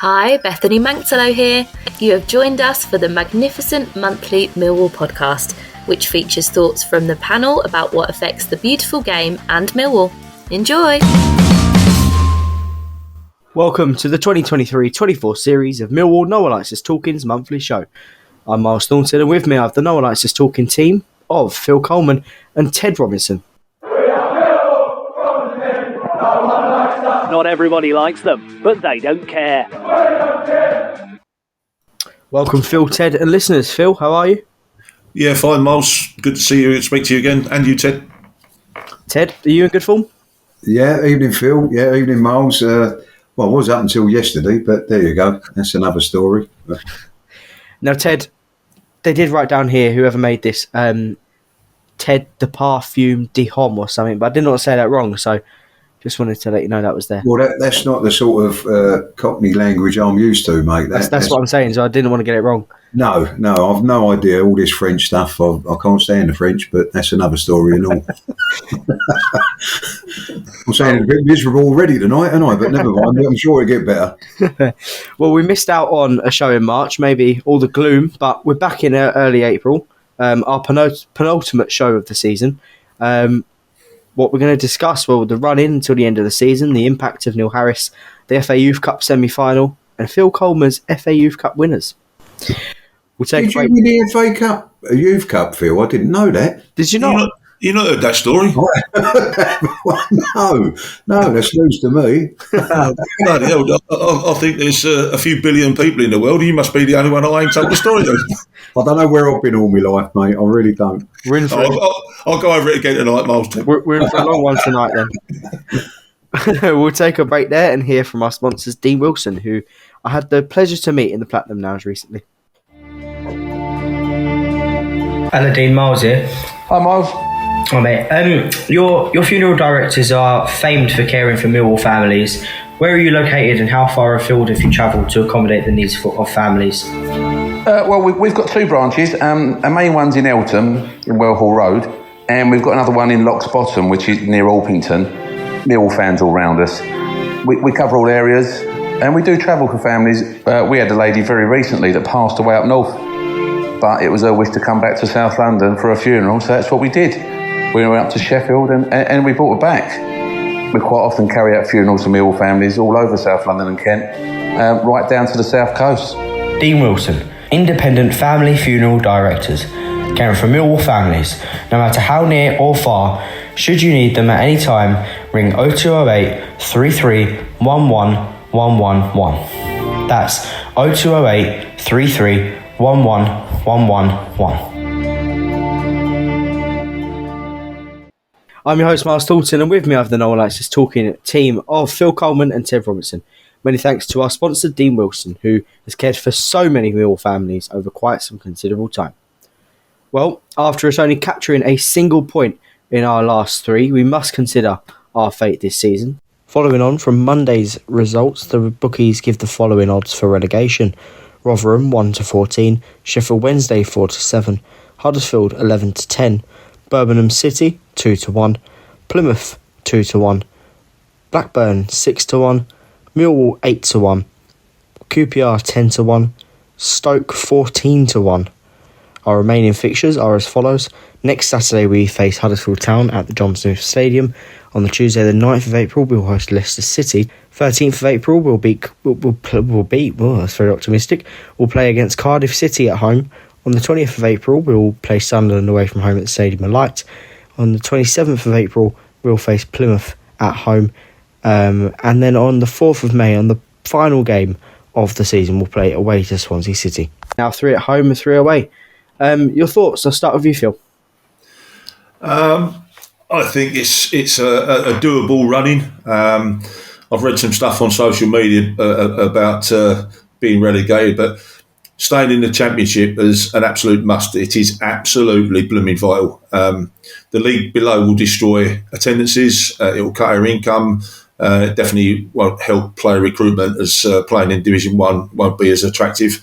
Hi, Bethany Manxelo here. You have joined us for the magnificent monthly Millwall podcast, which features thoughts from the panel about what affects the beautiful game and Millwall. Enjoy! Welcome to the 2023-24 series of Millwall NOLUT Talkin's monthly show. I'm Myles Thornton, and with me I have the NOLUT Talkin team of Phil Coleman and Ted Robinson. Not everybody likes them, but they don't care. Welcome, Phil, Ted, and listeners. Phil, how are you? Yeah, fine, Miles. Good to see you and speak to you again. And you, Ted. Ted, are you in good form? Yeah, evening, Phil. Yeah, evening, Miles. Well, I was up until yesterday, but there you go. That's another story. Now, Ted, they did write down here, whoever made this, Ted the Parfume de Homme or something, but I did not say that wrong, so just wanted to let you know that was there. Well, that's not the sort of Cockney language I'm used to, mate. That's what I'm saying, so I didn't want to get it wrong. No, I've no idea. All this French stuff, I can't stand the French, but that's another story and all. I'm saying a bit miserable already tonight, aren't I? But never mind, I'm sure it'll get better. Well, we missed out on a show in March, maybe all the gloom, but we're back in early April, our penultimate show of the season. What we're going to discuss, well, the run-in until the end of the season, the impact of Neil Harris, the FA Youth Cup semi-final, and Phil Coleman's FA Youth Cup winners. Did you win the FA Cup, a Youth Cup, Phil? I didn't know that. Did you not? You not heard that story? No, that's news to me. Bloody hell, I think there's a few billion people in the world. You must be the only one I ain't told the story of. I don't know where I've been all my life, mate. I really don't. We're in for I'll go over it again tonight, Miles. We're in for a long one tonight, then. We'll take a break there and hear from our sponsors, Dean Wilson, who I had the pleasure to meet in the Platinum Lounge recently. Hello, Dean. Myles here. Hi, Myles. Hi, mate. Your funeral directors are famed for caring for Millwall families. Where are you located, and how far afield have you travelled to accommodate the needs of families? Well, we've got two branches. Our main one's in Eltham, in Wellhall Road, and we've got another one in Locks Bottom, which is near Alpington. Millwall fans all round us. We cover all areas, and we do travel for families. We had a lady very recently that passed away up north, but it was her wish to come back to South London for a funeral, so that's what we did. We went up to Sheffield and we brought her back. We quite often carry out funerals for Millwall families all over South London and Kent, right down to the South Coast. Dean Wilson, independent family funeral directors, caring for Millwall families. No matter how near or far, should you need them at any time, ring 0208 33 11 111. That's 0208 33 11 111. I'm your host, Myles Thornton, and with me I have the NOLUT Talkin team of Phil Coleman and Ted Robinson. Many thanks to our sponsor, Dean Wilson, who has cared for so many Millwall families over quite some considerable time. Well, after us only capturing a single point in our last three, we must consider our fate this season. Following on from Monday's results, the bookies give the following odds for relegation: Rotherham 1-14, Sheffield Wednesday 4-7, Huddersfield 11-10, Birmingham City 2-1, Plymouth 2-1, Blackburn 6-1, Millwall 8-1, QPR 10-1, Stoke 14-1. Our remaining fixtures are as follows. Next Saturday we face Huddersfield Town at the John Smith Stadium. On the Tuesday the 9th of April we'll host Leicester City. 13th of April we'll beat, that's very optimistic. We'll play against Cardiff City at home. On the 20th of April we'll play Sunderland away from home at the Stadium of Light. On the 27th of April we'll face Plymouth at home. And then on the 4th of May, on the final game of the season, we'll play away to Swansea City. Now 3 at home and 3 away. Your thoughts? I'll start with you, Phil. I think it's a doable running. I've read some stuff on social media about being relegated, but staying in the Championship is an absolute must. It is absolutely blooming vital. The league below will destroy attendances. It will cut our income. It definitely won't help player recruitment, as playing in Division 1 won't be as attractive.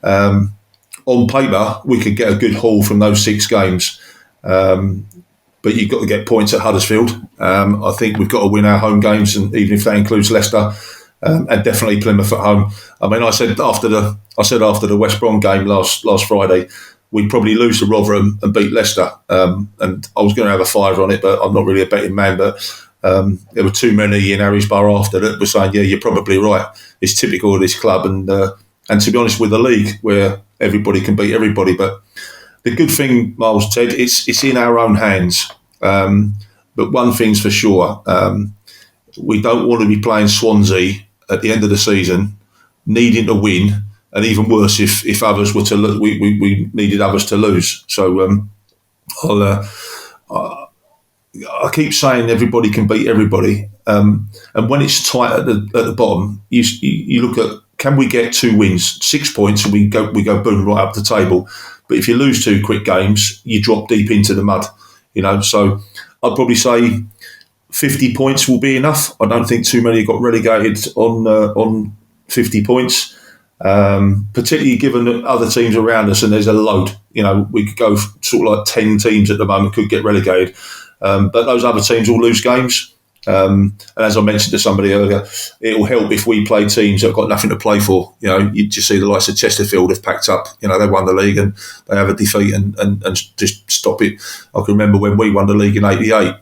On paper, we could get a good haul from those 6 games. But you've got to get points at Huddersfield. I think we've got to win our home games, and even if that includes Leicester, and definitely Plymouth at home. I mean, I said after the West Brom game last Friday, we'd probably lose to Rotherham and beat Leicester. And I was going to have a fiver on it, but I'm not really a betting man. But there were too many in Harry's Bar after that were saying, yeah, you're probably right. It's typical of this club. And to be honest, with the league where everybody can beat everybody. But the good thing, Myles, Ted, it's in our own hands. But one thing's for sure, we don't want to be playing Swansea at the end of the season, needing to win. And even worse, if others were to we needed others to lose. So I keep saying everybody can beat everybody, and when it's tight at the bottom, you look at, can we get 2 wins, 6 points, and we go boom right up the table. But if you lose 2 quick games, you drop deep into the mud. So I'd probably say 50 points will be enough. I don't think too many got relegated on 50 points. Particularly given that other teams around us, and there's a load. We could go sort of like 10 teams at the moment could get relegated, but those other teams will lose games. And as I mentioned to somebody earlier, it will help if we play teams that have got nothing to play for. You just see the likes of Chesterfield have packed up. They won the league and they have a defeat and just stop it. I can remember when we won the league in '88.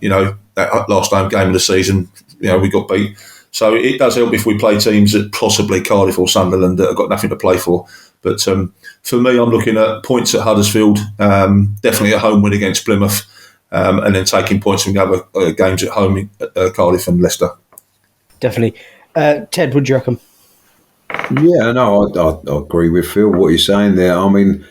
That last home game of the season, we got beat. So it does help if we play teams that possibly Cardiff or Sunderland that have got nothing to play for. But for me, I'm looking at points at Huddersfield, definitely a home win against Plymouth, and then taking points from the other games at home, Cardiff and Leicester. Definitely. Ted, what do you reckon? Yeah, no, I agree with Phil, what he's saying there. I mean,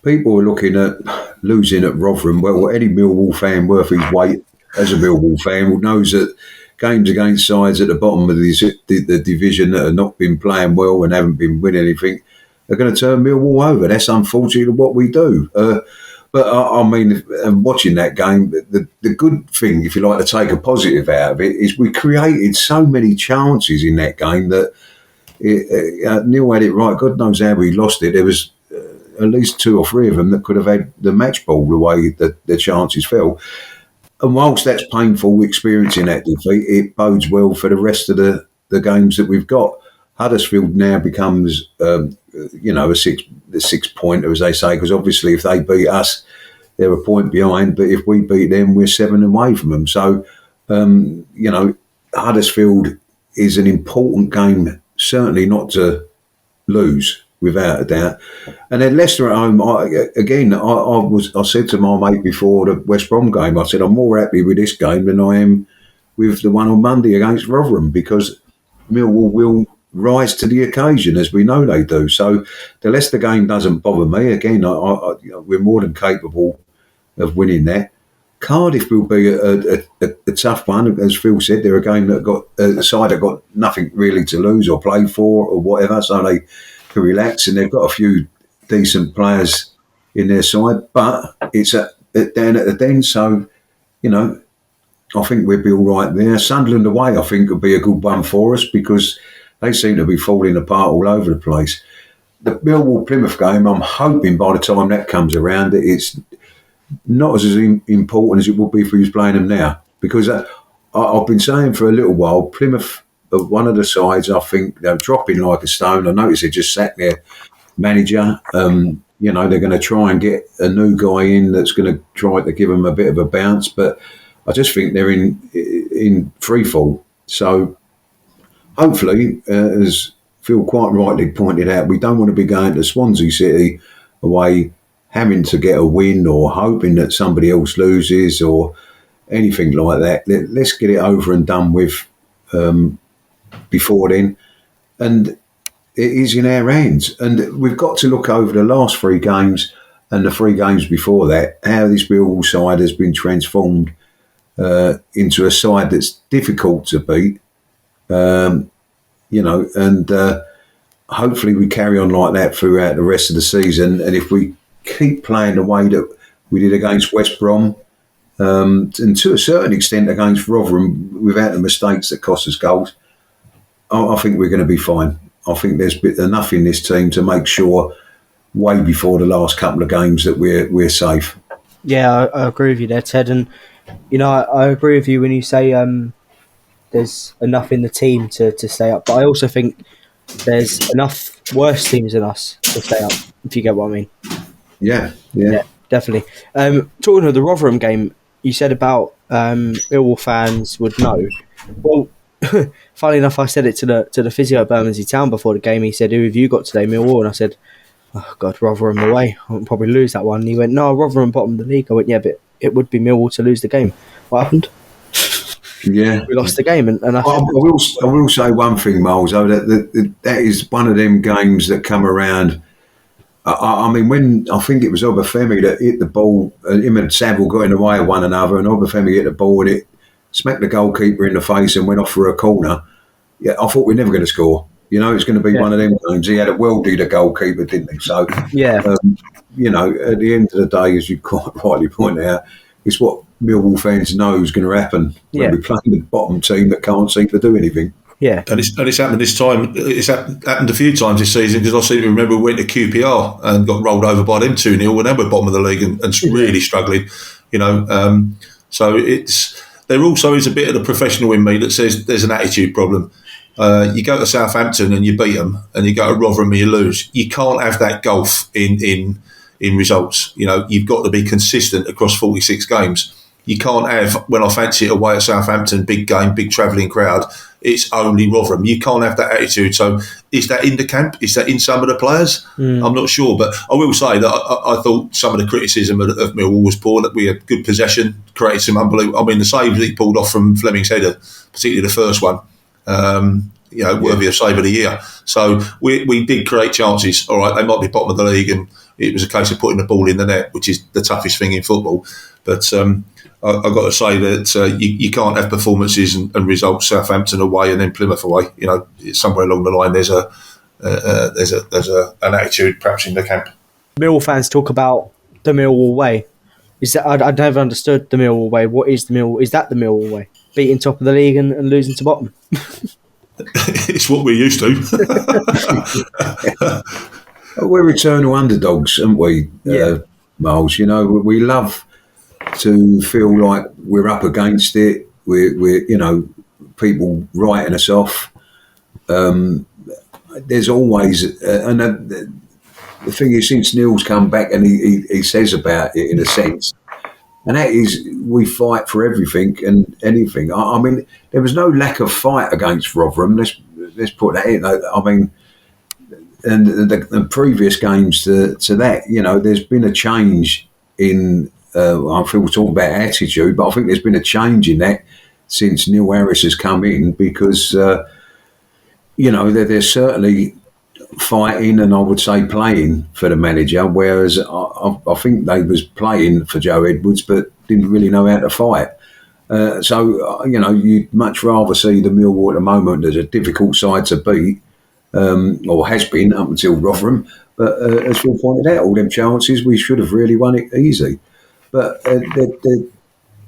people are looking at losing at Rotherham. Well, any Millwall fan worth his weight as a Millwall fan knows that games against sides at the bottom of the division that have not been playing well and haven't been winning anything are going to turn Millwall over. That's unfortunately what we do. But I mean, watching that game, the good thing, if you like to take a positive out of it, is we created so many chances in that game that Neil had it right. God knows how we lost it. There was at least 2 or 3 of them that could have had the match ball the way that the chances fell. And whilst that's painful experiencing that defeat, it bodes well for the rest of the games that we've got. Huddersfield now becomes, a 6 pointer, as they say, because obviously if they beat us, they're a point behind. But if we beat them, we're 7 away from them. So, Huddersfield is an important game, certainly not to lose, without a doubt. And then Leicester at home, I said to my mate before the West Brom game, I said, I'm more happy with this game than I am with the one on Monday against Rotherham, because Millwall will rise to the occasion, as we know they do. So the Leicester game doesn't bother me. Again, we're more than capable of winning that. Cardiff will be a tough one. As Phil said, they're a game that got a side that got nothing really to lose or play for or whatever, so they can relax, and they've got a few decent players in their side, but it's down at the Den, so I think we'll be all right there. Sunderland away, I think, will be a good one for us because they seem to be falling apart all over the place. The Millwall Plymouth game, I'm hoping by the time that comes around, it's not as important as it would be if we was playing them now, because I've been saying for a little while, Plymouth are one of the sides I think they're dropping like a stone. I noticed they just sacked their manager. They're going to try and get a new guy in that's going to try to give them a bit of a bounce, but I just think they're in free fall. So hopefully, as Phil quite rightly pointed out, we don't want to be going to Swansea City away having to get a win or hoping that somebody else loses or anything like that. Let's get it over and done with before then. And it is in our hands. And we've got to look over the last 3 games and the 3 games before that, how this Millwall side has been transformed into a side that's difficult to beat. And hopefully we carry on like that throughout the rest of the season. And if we keep playing the way that we did against West Brom, and to a certain extent against Rotherham, without the mistakes that cost us goals, I think we're going to be fine. I think there's enough in this team to make sure, way before the last couple of games, that we're safe. Yeah, I agree with you there, Ted. And I agree with you when you say there's enough in the team to stay up. But I also think there's enough worse teams than us to stay up, if you get what I mean. Yeah. Definitely. Talking of the Rotherham game, you said about Millwall fans would know. Well, funnily enough, I said it to the physio at Bermondsey Town before the game. He said, "Who have you got today, Millwall?" And I said, "Oh God, Rotherham away. I'll probably lose that one." And he went, "No, Rotherham bottom of the league." I went, "Yeah, but it would be Millwall to lose the game." What happened? Yeah, we lost the game, and I will say one thing, Myles. Though, that is one of them games that come around. I mean, when I think it was Obafemi that hit the ball, him and Saville got in the way of one another, and Obafemi hit the ball and it smacked the goalkeeper in the face and went off for a corner. Yeah, I thought we're never going to score. You know, it's going to be one of them games. He had a worldie, the goalkeeper, didn't he? So, you know, at the end of the day, as you quite rightly point out, it's what Millwall fans know is going to happen when we play the bottom team that can't seem to do anything. Yeah, and it's happened this time. It's happened a few times this season, because I seem to remember we went to QPR and got rolled over by them 2-0 when they were bottom of the league and really struggling. You know, so there also is a bit of the professional in me that says there's an attitude problem. You go to Southampton and you beat them, and you go to Rotherham and you lose. You can't have that gulf in results. You know, you've got to be consistent across 46 games. You can't have, when I fancy it away at Southampton, big game, big travelling crowd, it's only Rotherham. You can't have that attitude. So is that in the camp? Is that in some of the players? I'm not sure. But I will say that I thought some of the criticism of Millwall was poor, that we had good possession, created some unbelievable... I mean, the saves that he pulled off from Fleming's header, particularly the first one, worthy of save of the year. So we did create chances. All right, they might be bottom of the league, and it was a case of putting the ball in the net, which is the toughest thing in football. But I've got to say that you can't have performances and results Southampton away and then Plymouth away. You know, somewhere along the line there's an attitude perhaps in the camp. Millwall fans talk about the Millwall way. Is that I never understood the Millwall way. What is the Millwall? Is that the Millwall way? Beating top of the league and losing to bottom. It's what we're used to. We're eternal underdogs, aren't we, Myles? You know, we love to feel like we're up against it. We're you know, people writing us off. There's always, and the thing is, since Neil's come back and he says about it in a sense, and that is, we fight for everything and anything. I mean, there was no lack of fight against Rotherham. Let's put that in. I mean, and the previous games to that, you know, there's been a change in. I feel we're talking about attitude, but I think there's been a change in that since Neil Harris has come in, because you know, they're certainly fighting and I would say playing for the manager, whereas I think they was playing for Joe Edwards but didn't really know how to fight. So you know, you'd much rather see the Millwall at the moment as a difficult side to beat, or has been up until Rotherham. But as Phil pointed out, all them chances, we should have really won it easy. But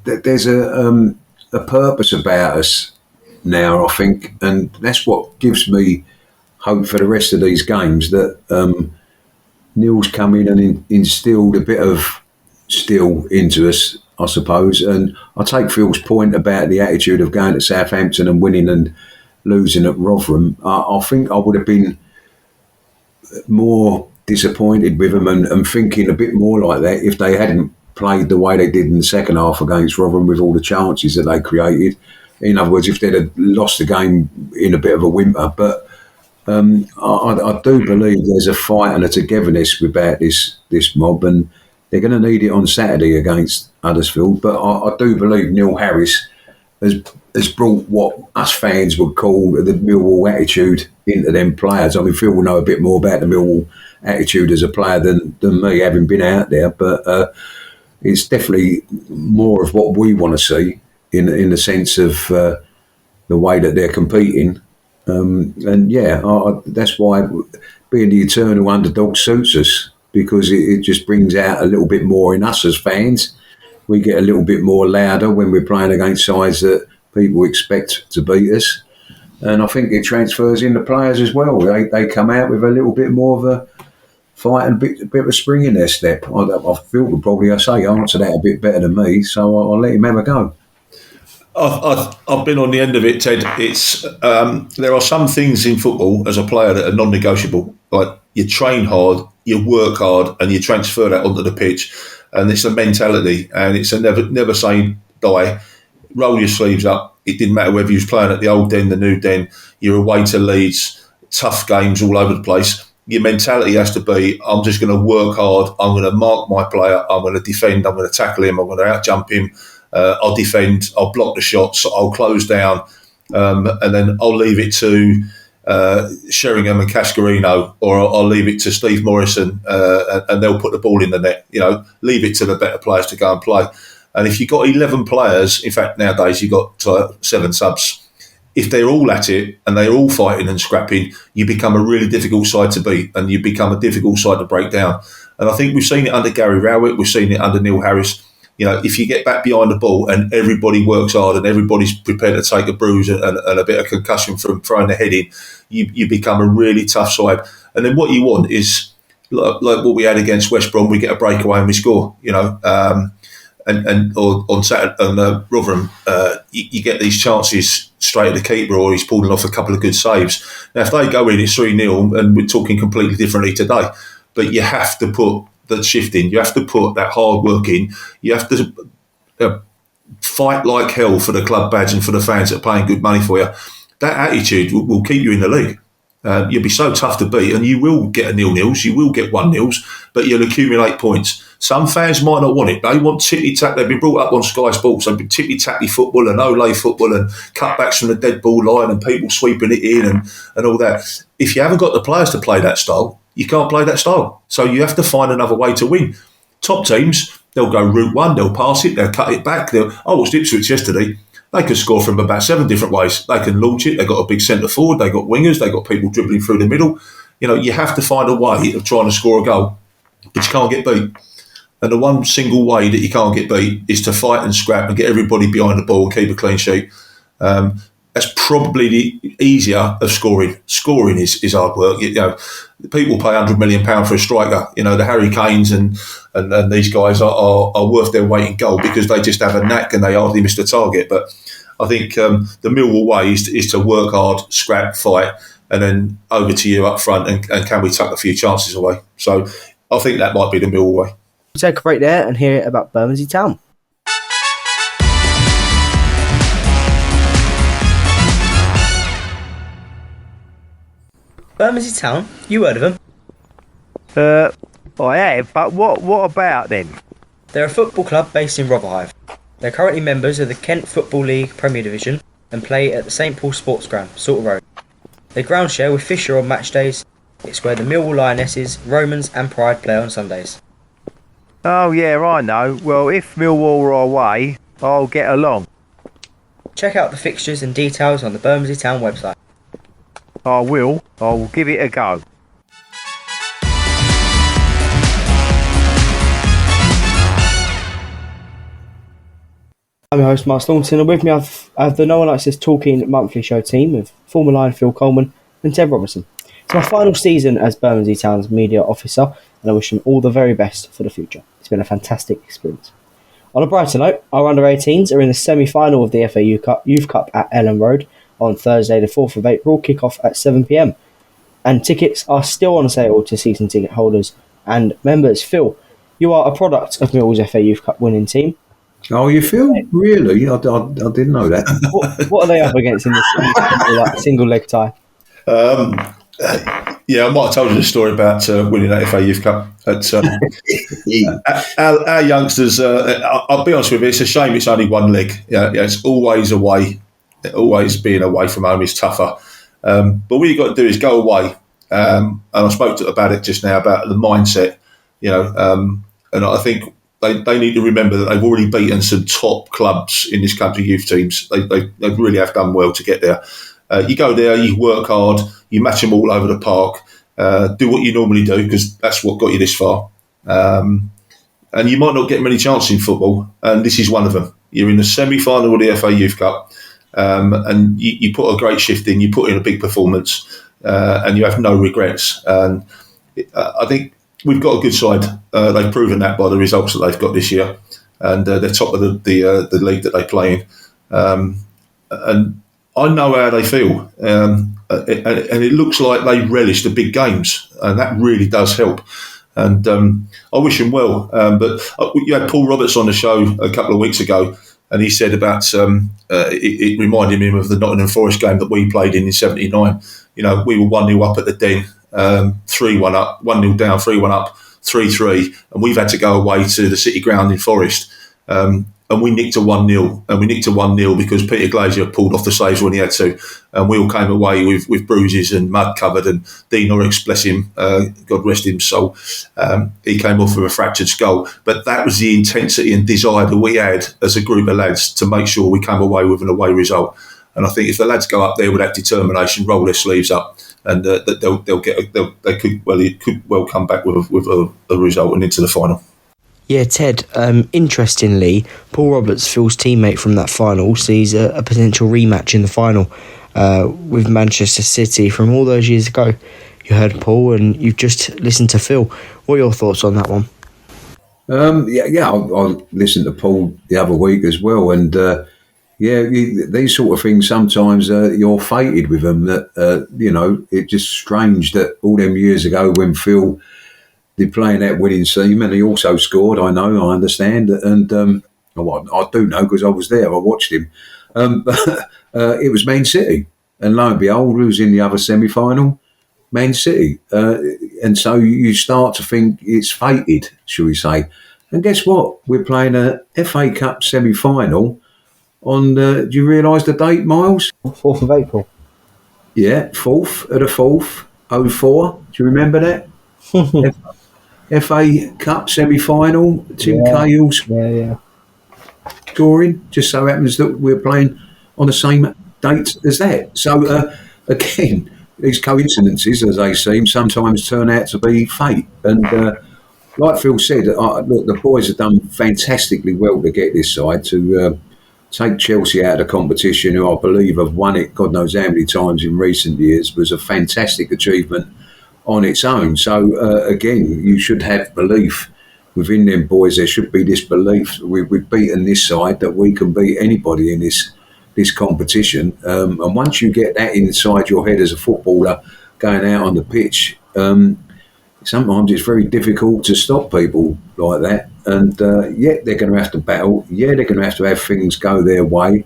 there's a purpose about us now, I think, and that's what gives me hope for the rest of these games, that Neil's come in and instilled a bit of steel into us, I suppose. And I take Phil's point about the attitude of going to Southampton and winning and losing at Rotherham. I think I would have been more disappointed with them and thinking a bit more like that if they hadn't played the way they did in the second half against Rotherham with all the chances that they created. In other words, if they'd have lost the game in a bit of a whimper. But I do believe there's a fight and a togetherness about this mob, and they're going to need it on Saturday against Huddersfield. But I do believe Neil Harris has brought what us fans would call the Millwall attitude into them players. I mean, Phil will know a bit more about the Millwall attitude as a player than me, having been out there. But it's definitely more of what we want to see in the sense of the way that they're competing. And that's why being the eternal underdog suits us, because it just brings out a little bit more in us as fans. We get a little bit more louder when we're playing against sides that people expect to beat us. And I think it transfers in the players as well. They come out with a little bit more of a fight and a bit of a spring in their step. I feel would probably, answer that a bit better than me, so I'll let him have a go. I've been on the end of it, Ted. It's there are some things in football as a player that are non-negotiable. Like you train hard, you work hard, and you transfer that onto the pitch. And it's a mentality, and it's a never say die. Roll your sleeves up. It didn't matter whether you was playing at the old den, the new den. You're away to Leeds, tough games all over the place. Your mentality has to be: I'm just going to work hard. I'm going to mark my player. I'm going to defend. I'm going to tackle him. I'm going to outjump him. I'll defend, I'll block the shots, I'll close down, and then I'll leave it to Sheringham and Cascarino, or I'll leave it to Steve Morrison, and they'll put the ball in the net. Leave it to the better players to go and play. And if you've got 11 players, in fact, nowadays you've got 7 subs, if they're all at it and they're all fighting and scrapping, you become a really difficult side to beat, and you become a difficult side to break down. And I think we've seen it under Gary Rowett, we've seen it under Neil Harris. If you get back behind the ball and everybody works hard and everybody's prepared to take a bruise and a bit of concussion from throwing the head in, you become a really tough side. And then what you want is, like what we had against West Brom, we get a breakaway and we score, or on Saturday, on Rotherham, you get these chances straight at the keeper, or he's pulling off a couple of good saves. Now, if they go in, it's 3-0, and we're talking completely differently today. But you have to put the shift in. You have to put that hard work in. You have to fight like hell for the club badge and for the fans that are paying good money for you. That attitude will keep you in the league. You'll be so tough to beat, and you will get a 0-0s, you will get 1-0s, but you'll accumulate points. Some fans might not want it. They want ticky-tack. They've been brought up on Sky Sports. They've been ticky-tacky football and ole football and cutbacks from the dead ball line and people sweeping it in and all that. If you haven't got the players to play that style, you can't play that style. So you have to find another way to win. Top teams, they'll go route one, they'll pass it, they'll cut it back. I watched Ipswich yesterday. They can score from about 7 different ways. They can launch it. They've got a big centre forward. They've got wingers. They've got people dribbling through the middle. You have to find a way of trying to score a goal, but you can't get beat. And the one single way that you can't get beat is to fight and scrap and get everybody behind the ball and keep a clean sheet. That's probably the easier of scoring. Scoring is hard work. People pay £100 million for a striker. The Harry Kanes and these guys are worth their weight in gold because they just have a knack and they hardly miss the target. But I think the Millwall way is to work hard, scrap, fight, and then over to you up front and can we tuck a few chances away. So I think that might be the Millwall way. We'll take a break there and hear about Bermondsey Town. Bermondsey Town? You heard of them? I have, but what about then? They're a football club based in Rotherhithe. They're currently members of the Kent Football League Premier Division and play at the St Paul Sports Ground, Salter Road. They ground share with Fisher on match days. It's where the Millwall Lionesses, Romans and Pride play on Sundays. Oh yeah, I know. Well, if Millwall are away, I'll get along. Check out the fixtures and details on the Bermondsey Town website. I will. I'll give it a go. I'm your host, Myles Thornton, and with me I have the No One Likes This Talkin monthly show team of former Lion Phil Coleman and Ted Robertson. It's my final season as Bermondsey Town's media officer, and I wish them all the very best for the future. It's been a fantastic experience. On a brighter note, our under-18s are in the semi-final of the FA Youth Cup at Ellen Road on Thursday the 4th of April, kick-off at 7pm. And tickets are still on sale to season ticket holders and members. Phil, you are a product of Millwall's FA Youth Cup winning team. Oh, you feel? Really? I didn't know that. What are they up against in this single leg tie? Yeah, I might have told you the story about winning that FA Youth Cup. Our youngsters, I'll be honest with you, it's a shame it's only one leg. It's always away. Always being away from home is tougher. But what you've got to do is go away. And I spoke about it just now, about the mindset, and I think they need to remember that they've already beaten some top clubs in this country, youth teams. They really have done well to get there. You go there, you work hard, you match them all over the park, do what you normally do because that's what got you this far. And you might not get many chances in football, and this is one of them. You're in the semi-final of the FA Youth Cup, and you put a great shift in, you put in a big performance, and you have no regrets. And I think we've got a good side. They've proven that by the results that they've got this year, and they're top of the league that they play in. And I know how they feel, and it looks like they relish the big games, and that really does help. And I wish him well. But you had Paul Roberts on the show a couple of weeks ago, and he said about it reminded him of the Nottingham Forest game that we played in '79. We were 1-0 up at the Den, 3-1 up, 1-0 down, 3-1 up, 3-3, and we've had to go away to the City Ground in Forest. And we nicked a 1-0, and we nicked a 1-0 because Peter Glazier pulled off the saves when he had to, and we all came away with bruises and mud covered. And Dean Norwich, bless him, God rest his soul, he came off with a fractured skull. But that was the intensity and desire that we had as a group of lads to make sure we came away with an away result. And I think if the lads go up there with that determination, roll their sleeves up, and they could well come back with a result and into the final. Yeah, Ted, interestingly, Paul Roberts, Phil's teammate from that final, sees a potential rematch in the final with Manchester City from all those years ago. You heard Paul and you've just listened to Phil. What are your thoughts on that one? I listened to Paul the other week as well, and these sort of things sometimes you're fated with them. That it's just strange that all them years ago when Phil did playing that winning team, and he also scored. I understand, and I do know because I was there. I watched him. It was Man City, and lo and behold, who was in the other semi-final? Man City, and so you start to think it's fated, shall we say? And guess what? We're playing a FA Cup semi-final on. Do you realise the date, Myles? 4th of April. Yeah, 4th of the 4th, 04. Do you remember that? FA Cup semi-final, Tim Cahill scoring. Just so happens that we're playing on the same date as that. So again, these coincidences, as they seem, sometimes turn out to be fate. And like Phil said, look, the boys have done fantastically well to get this side to take Chelsea out of the competition, who I believe have won it God knows how many times in recent years, was a fantastic achievement on its own. So again, you should have belief within them boys. There should be this belief we've beaten this side, that we can beat anybody in this competition. And once you get that inside your head as a footballer going out on the pitch, sometimes it's very difficult to stop people like that. And they're going to have to battle. They're going to have things go their way.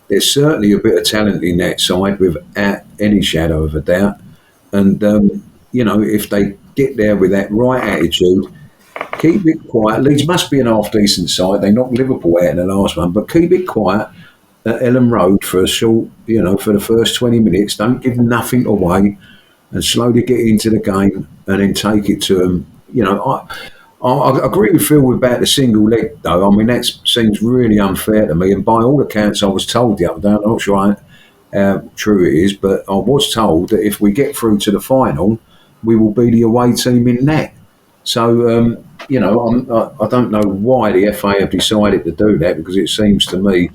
There's certainly a bit of talent in that side without any shadow of a doubt. And if they get there with that right attitude, keep it quiet. Leeds must be an half-decent side. They knocked Liverpool out in the last one, but keep it quiet at Ellen Road for a short, for the first 20 minutes. Don't give nothing away and slowly get into the game and then take it to them. I agree with Phil about the single leg, though. I mean, that seems really unfair to me. And by all accounts, I was told the other day, I'm not sure how true it is, but I was told that if we get through to the final, we will be the away team in that. So, I don't know why the FA have decided to do that, because it seems to me,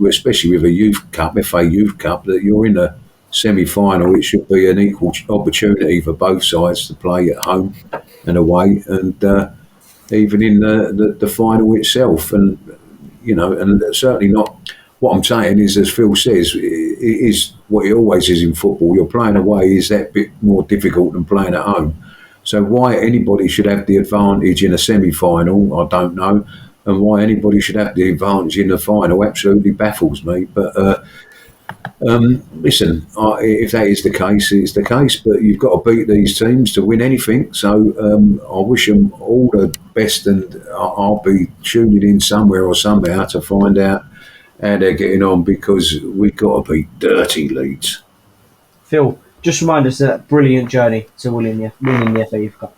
especially with a youth cup, FA Youth Cup, that you're in a semi-final, it should be an equal opportunity for both sides to play at home and away, and even in the final itself. And, and certainly not. What I'm saying is, as Phil says, it is what it always is in football. You're playing away is that bit more difficult than playing at home. So why anybody should have the advantage in a semi-final, I don't know. And why anybody should have the advantage in the final absolutely baffles me. But listen, if that is the case, it's the case. But you've got to beat these teams to win anything. So I wish them all the best, and I'll be tuning in somewhere or somehow to find out how they're getting on, because we've got to beat dirty Leeds. Phil, just remind us of that brilliant journey to winning the FA Youth Cup.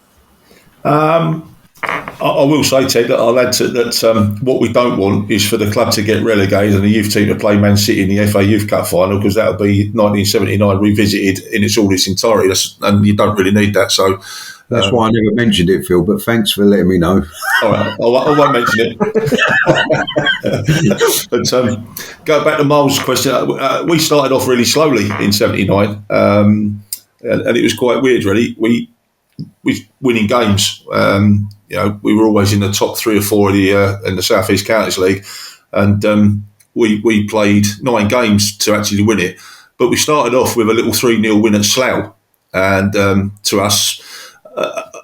I will say, Ted, that I'll add to that what we don't want is for the club to get relegated and the youth team to play Man City in the FA Youth Cup final, because that'll be 1979 revisited in its entirety, and you don't really need that. So that's why I never mentioned it, Phil, but thanks for letting me know. All right, I won't mention it. But go back to Myles' question. We started off really slowly in '79, and it was quite weird, really. We winning games. We were always in the top 3 or 4 of in the South East Counties League, and we played 9 games to actually win it. But we started off with a little 3-0 win at Slough. And to us,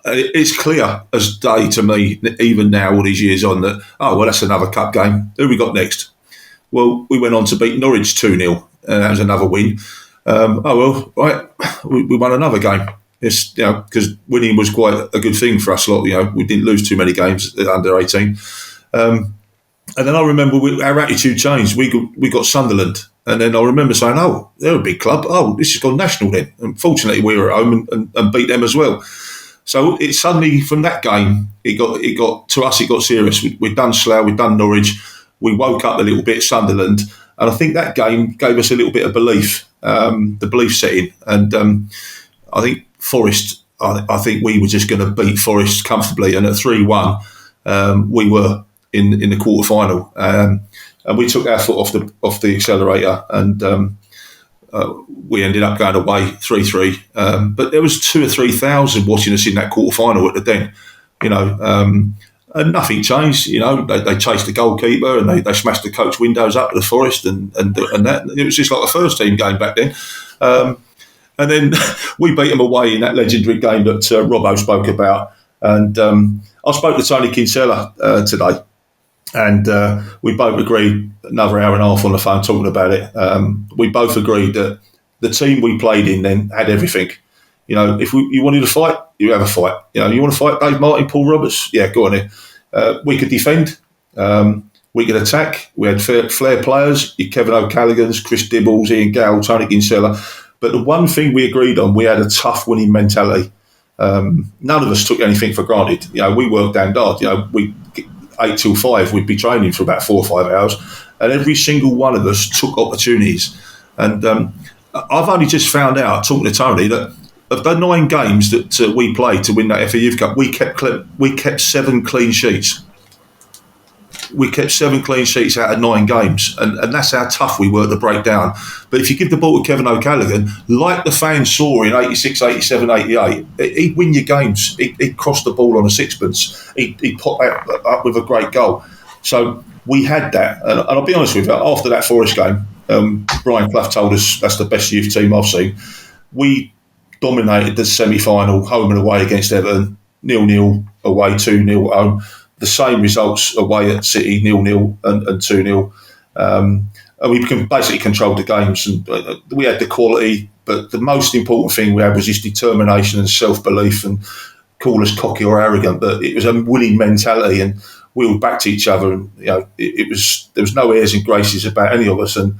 it's clear as day to me, even now, all these years on, that, that's another cup game. Who we got next? Well, we went on to beat Norwich 2-0, and that was another win. We won another game. It's, because winning was quite a good thing for us. We didn't lose too many games under 18. And then I remember our attitude changed. We got Sunderland. And then I remember saying, they're a big club. This has gone national then. And fortunately, we were at home and beat them as well. So it suddenly, from that game, it got to us, it got serious. We'd done Slough, we'd done Norwich. We woke up a little bit, Sunderland. And I think that game gave us a little bit of belief, the belief setting. And I think Forest, I think we were just going to beat Forest comfortably. And at 3-1, we were in the quarter-final. And we took our foot off the accelerator, and we ended up going away 3-3. But there was 2,000 or 3,000 watching us in that quarter-final at the Den, and nothing changed. They chased the goalkeeper and they smashed the coach windows up at the Forest, and that it was just like a first team game back then. And then we beat them away in that legendary game that Robbo spoke about. And I spoke to Tony Kinsella today. And we both agreed, another hour and a half on the phone talking about it. We both agreed that the team we played in then had everything. If you wanted to fight, you have a fight. You want to fight Dave Martin, Paul Roberts? Yeah, go on in. We could defend. We could attack. We had flair players, Kevin O'Callaghan's, Chris Dibbles, Ian Gale, Tony Kinsella. But the one thing we agreed on, we had a tough winning mentality. None of us took anything for granted. We worked damn hard. We 8 till 5, we'd be training for about 4 or 5 hours, and every single one of us took opportunities. And I've only just found out, talking to Tony, that of the 9 games that we played to win that FA Youth Cup, we kept 7 clean sheets. We kept 7 clean sheets out of 9 games, and that's how tough we were to break down. But if you give the ball to Kevin O'Callaghan, like the fans saw in 86, 87, 88, he'd win your games. He'd cross the ball on a sixpence. He'd pop up with a great goal. So we had that. And I'll be honest with you, after that Forest game, Brian Clough told us that's the best youth team I've seen. We dominated the semi-final, home and away against Everton, 0-0 away, 2-0 home. The same results away at City, 0-0 and 2-0. And we basically controlled the games, and we had the quality, but the most important thing we had was just determination and self-belief, and call us cocky or arrogant, but it was a winning mentality, and we all backed each other, and there was no airs and graces about any of us. And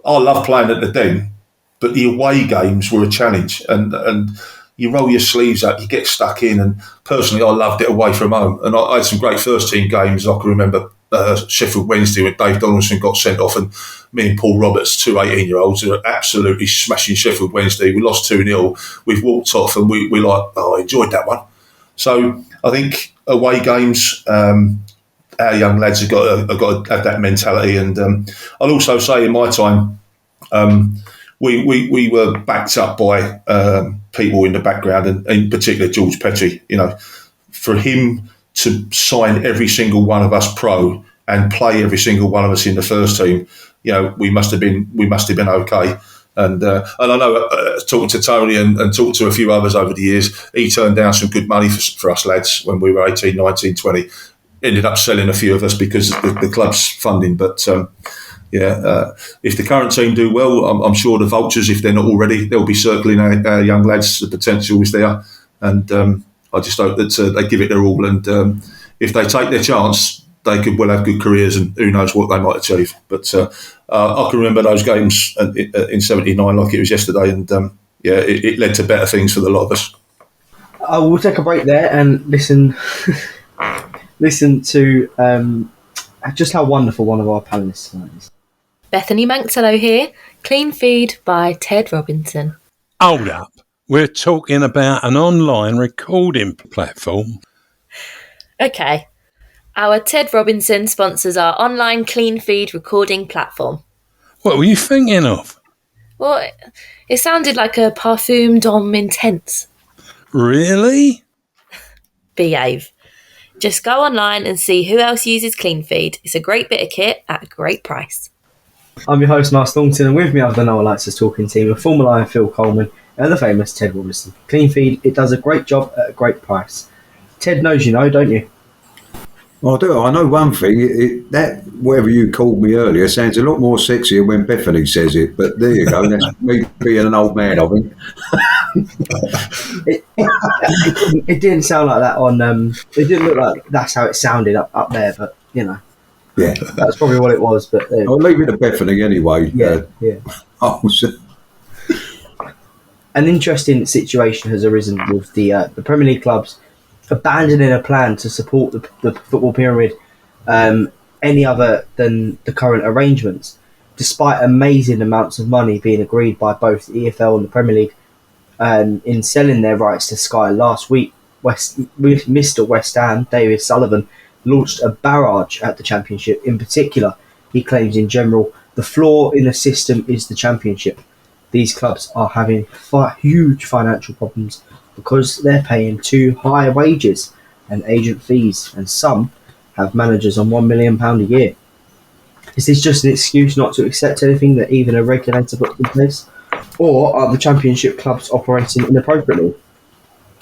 I love playing at the Den, but the away games were a challenge, and you roll your sleeves up, you get stuck in, and personally I loved it away from home. And I had some great first team games. I can remember Sheffield Wednesday when Dave Donaldson got sent off, and me and Paul Roberts, 2 18-year-olds, who were absolutely smashing Sheffield Wednesday. We lost 2-0. We've walked off, and we I enjoyed that one. So I think away games, our young lads have got to have that mentality. And I'll also say in my time, we were backed up by people in the background, and in particular George Petty. For him to sign every single one of us pro and play every single one of us in the first team, we must have been okay. And I know, talking to Tony and talking to a few others over the years, he turned down some good money for us lads when we were 18, 19, 20. Ended up selling a few of us because of the club's funding. But if the current team do well, I'm sure the vultures, if they're not already, they'll be circling our young lads. The potential is there, and I just hope that they give it their all. And if they take their chance, they could well have good careers, and who knows what they might achieve. But I can remember those games in '79 like it was yesterday, and it led to better things for the lot of us. We'll take a break there and listen to just how wonderful one of our panellists tonight is. Bethany Manxello here. Clean Feed by Ted Robinson. Hold up. We're talking about an online recording platform. Okay. Our Ted Robinson sponsors our online Clean Feed recording platform. What were you thinking of? Well, it sounded like a Parfum d'Homme Intense. Really? Behave. Just go online and see who else uses CleanFeed. It's a great bit of kit at a great price. I'm your host, Myles Thornton, and with me I have the NOLUT Talkin team of former Lion Phil Coleman and the famous Ted Robinson. CleanFeed, it does a great job at a great price. Ted knows you know, don't you? I do. I know one thing. That whatever you called me earlier sounds a lot more sexier when Bethany says it. But there you go. That's me being an old man, I think. It didn't sound like that on. It didn't look like that's how it sounded up there. But you know, yeah, that's probably what it was. But I'll leave it to Bethany anyway. Yeah. An interesting situation has arisen with the Premier League clubs abandoning a plan to support the football pyramid any other than the current arrangements, despite amazing amounts of money being agreed by both the EFL and the Premier League in selling their rights to Sky. Last week, Mr. West Ham, David Sullivan, launched a barrage at the Championship. In particular, he claims in general, the flaw in the system is the Championship. These clubs are having huge financial problems because they're paying too high wages and agent fees, and some have managers on £1 million a year. Is this just an excuse not to accept anything that even a regulator puts in place? Or are the Championship clubs operating inappropriately?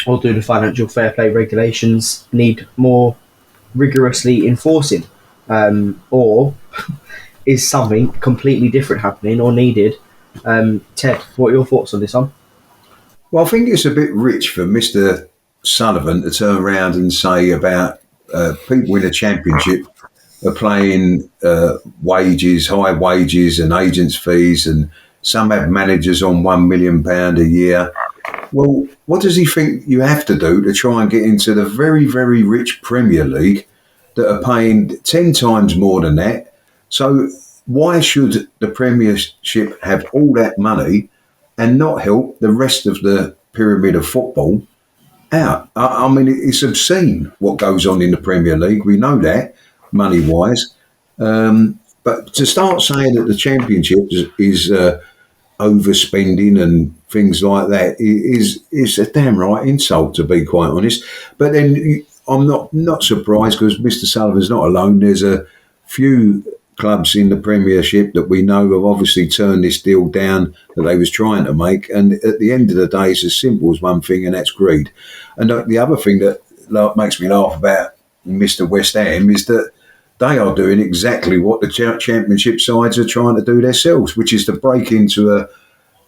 Or do the financial fair play regulations need more rigorously enforcing? Or is something completely different happening or needed? Ted, what are your thoughts on this one? Well, I think it's a bit rich for Mr. Sullivan to turn around and say about people in the Championship are paying wages, high wages and agents' fees, and some have managers on £1 million a year. Well, what does he think you have to do to try and get into the very, very rich Premier League that are paying 10 times more than that? So why should the Premiership have all that money and not help the rest of the pyramid of football out? I mean, it's obscene what goes on in the Premier League. We know that, money-wise. But to start saying that the Championship is overspending and things like that is a damn right insult, to be quite honest. But then I'm not surprised because Mr. Sullivan's not alone. There's a few clubs in the Premiership that we know have obviously turned this deal down that they was trying to make, and at the end of the day it's as simple as one thing, and that's greed. And the other thing that makes me laugh about Mr. West Ham is that they are doing exactly what the Championship sides are trying to do themselves, which is to break into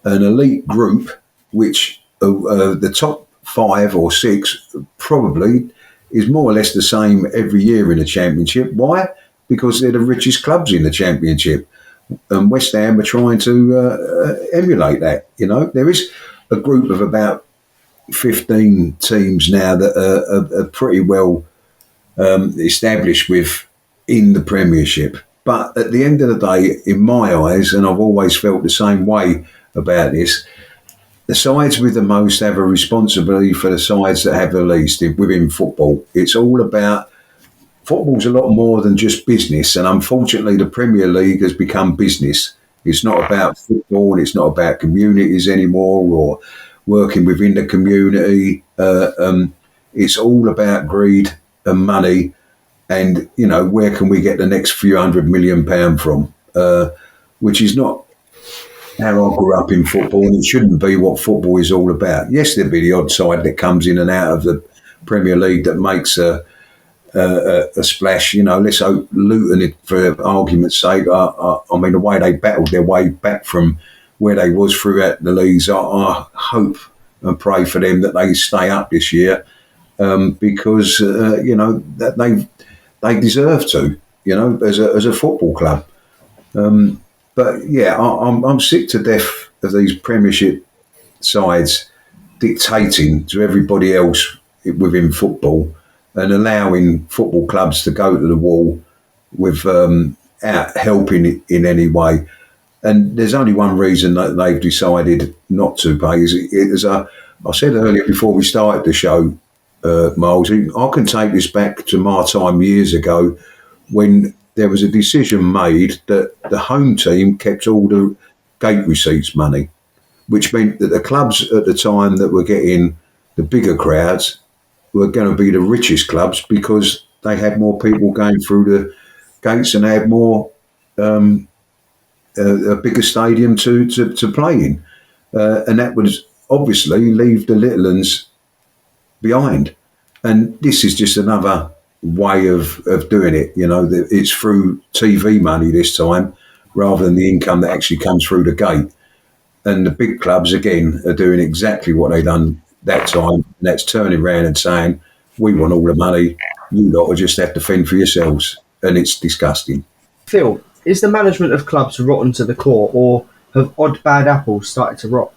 an elite group, which the top 5 or 6 probably is more or less the same every year in the Championship. Why? Because they're the richest clubs in the Championship. And West Ham are trying to emulate that. You know, there is a group of about 15 teams now that are pretty well established in the Premiership. But at the end of the day, in my eyes, and I've always felt the same way about this, the sides with the most have a responsibility for the sides that have the least within football. It's all about football's a lot more than just business, and unfortunately the Premier League has become business. It's not about football, and it's not about communities anymore or working within the community. It's all about greed and money, and you know, where can we get the next few £100 million from, which is not how I grew up in football, and it shouldn't be what football is all about. Yes, there'll be the odd side that comes in and out of the Premier League that makes a splash. You know, let's hope Luton, for argument's sake, I mean, the way they battled their way back from where they was throughout the leagues, I hope and pray for them that they stay up this year, because you know that they deserve to, you know, as a football club. But yeah, I'm sick to death of these Premiership sides dictating to everybody else within football and allowing football clubs to go to the wall without helping in any way. And there's only one reason that they've decided not to pay. I said earlier before we started the show, Myles, I can take this back to my time years ago when there was a decision made that the home team kept all the gate receipts money, which meant that the clubs at the time that were getting the bigger crowds were going to be the richest clubs because they had more people going through the gates and they had more a bigger stadium to play in, and that would obviously leave the little ones behind. And this is just another way of doing it. It's through TV money this time rather than the income that actually comes through the gate. And the big clubs, again, are doing exactly what they done that time. And that's turning around and saying, we want all the money. You lot will just have to fend for yourselves. And it's disgusting. Phil, is the management of clubs rotten to the core, or have odd bad apples started to rot?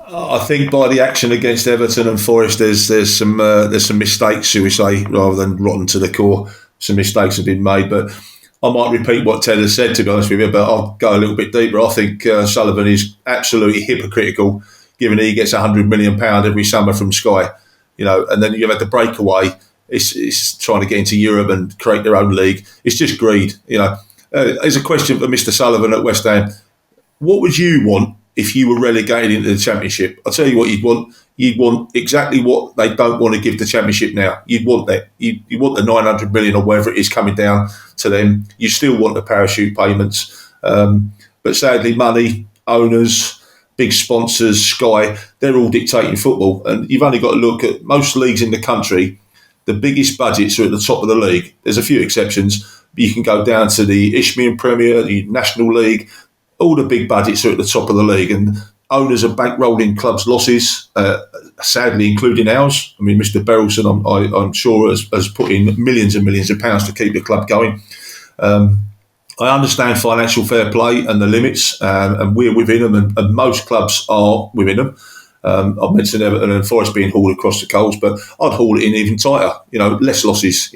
I think by the action against Everton and Forest, there's some mistakes, shall we say, rather than rotten to the core. Some mistakes have been made, but I might repeat what Ted has said, to be honest with you, but I'll go a little bit deeper. I think Sullivan is absolutely hypocritical, given he gets £100 million every summer from Sky, and then you've had the breakaway. It's trying to get into Europe and create their own league. It's just greed, There's a question for Mr. Sullivan at West Ham. What would you want if you were relegated into the Championship? I'll tell you what you'd want. You'd want exactly what they don't want to give the Championship now. You'd want that. You want the 900 million or whatever it is coming down to them. You still want the parachute payments. But sadly, money, owners, big sponsors, Sky, they're all dictating football. And you've only got to look at most leagues in the country. The biggest budgets are at the top of the league. There's a few exceptions. You can go down to the Isthmian Premier, the National League. All the big budgets are at the top of the league, and owners are bankrolling clubs' losses, sadly, including ours. I mean, Mr. Berylson, I'm sure, has put in millions and millions of pounds to keep the club going. I understand financial fair play and the limits, and we're within them, and most clubs are within them. I've mentioned Everton and Forest being hauled across the coals, but I'd haul it in even tighter, less losses.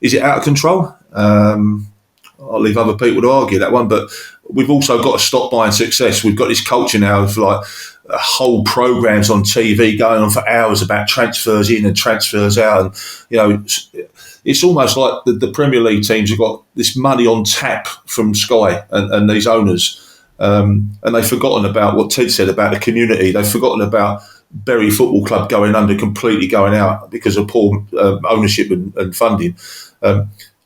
Is it out of control? I'll leave other people to argue that one, but we've also got to stop buying success. We've got this culture now of whole programs on TV going on for hours about transfers in and transfers out, and it's almost like the Premier League teams have got this money on tap from Sky and these owners, and they've forgotten about what Ted said about the community. They've forgotten about Bury Football Club completely going out because of poor ownership and funding.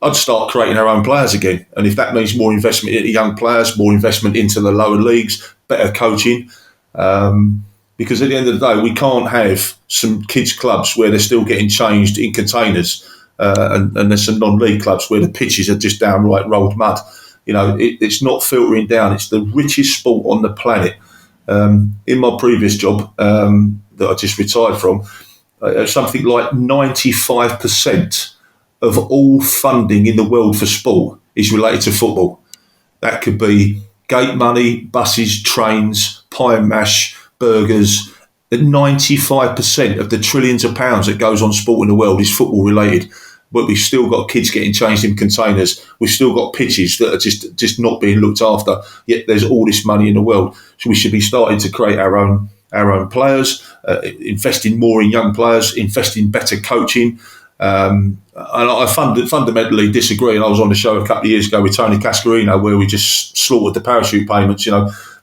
I'd start creating our own players again. And if that means more investment into young players, more investment into the lower leagues, better coaching. Because at the end of the day, we can't have some kids' clubs where they're still getting changed in containers. And there's some non-league clubs where the pitches are just downright rolled mud. It's not filtering down. It's the richest sport on the planet. In my previous job that I just retired from, something like 95% of all funding in the world for sport is related to football. That could be gate money, buses, trains, pie and mash, burgers. 95% of the trillions of pounds that goes on sport in the world is football related. But we've still got kids getting changed in containers. We've still got pitches that are just not being looked after. Yet there's all this money in the world. So we should be starting to create our own players, investing more in young players, investing in better coaching. And I fundamentally disagree. And I was on the show a couple of years ago with Tony Cascarino where we just slaughtered the parachute payments,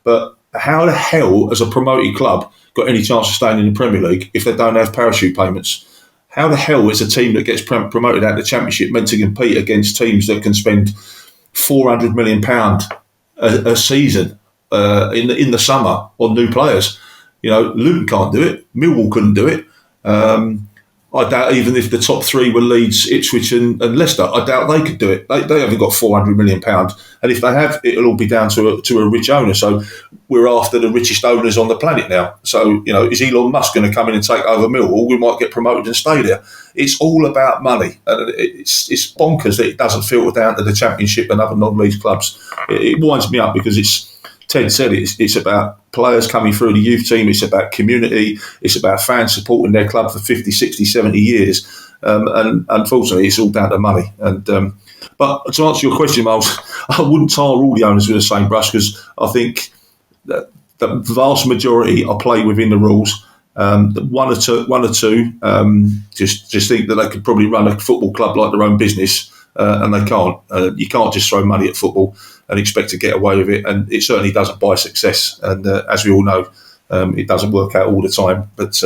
But how the hell has a promoted club got any chance of staying in the Premier League if they don't have parachute payments? How the hell is a team that gets promoted out of the Championship meant to compete against teams that can spend £400 million a season in the summer on new players? Luton can't do it. Millwall couldn't do it. I doubt even if the top three were Leeds, Ipswich and Leicester, I doubt they could do it. They haven't got £400 million. And if they have, it'll all be down to a rich owner. So we're after the richest owners on the planet now. So, is Elon Musk going to come in and take over Millwall? We might get promoted and stay there. It's all about money. And it's bonkers that it doesn't filter down to the Championship and other non-league clubs. It winds me up because Ted said it's about players coming through the youth team, it's about community, it's about fans supporting their club for 50, 60, 70 years. And unfortunately, it's all down to money. But to answer your question, Myles, I wouldn't tar all the owners with the same brush because I think that the vast majority are play within the rules. One or two just think that they could probably run a football club like their own business, and they can't. You can't just throw money at football and expect to get away with it, and it certainly doesn't buy success. And as we all know, it doesn't work out all the time. But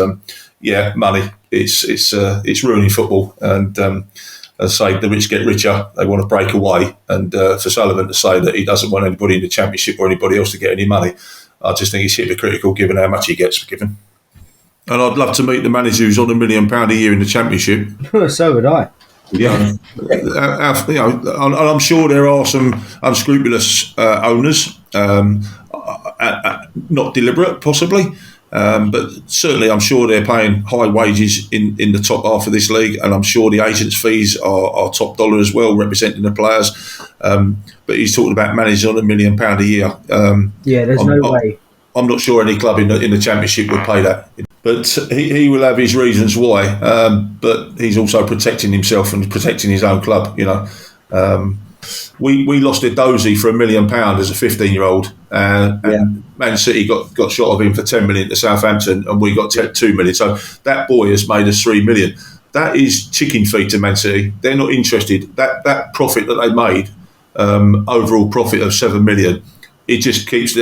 money. it's ruining football. And as I say, the rich get richer. They want to break away. And for Sullivan to say that he doesn't want anybody in the Championship or anybody else to get any money, I just think he's hypocritical given how much he gets given. And I'd love to meet the manager who's on £1 million a year in the Championship. So would I. Yeah, and I'm sure there are some unscrupulous owners, not deliberate, possibly, but certainly I'm sure they're paying high wages in the top half of this league, and I'm sure the agents' fees are top dollar as well, representing the players. But he's talking about managers on £1 million a year. There's no way. I'm not sure any club in the Championship would pay that. But he will have his reasons why. But he's also protecting himself and protecting his own club. We lost a Dozy for £1 million as a 15-year-old, and Man City got shot of him for 10 million to Southampton, and we got 2 million. So that boy has made us 3 million. That is chicken feed to Man City. They're not interested. That profit that they made, overall profit of 7 million, it just keeps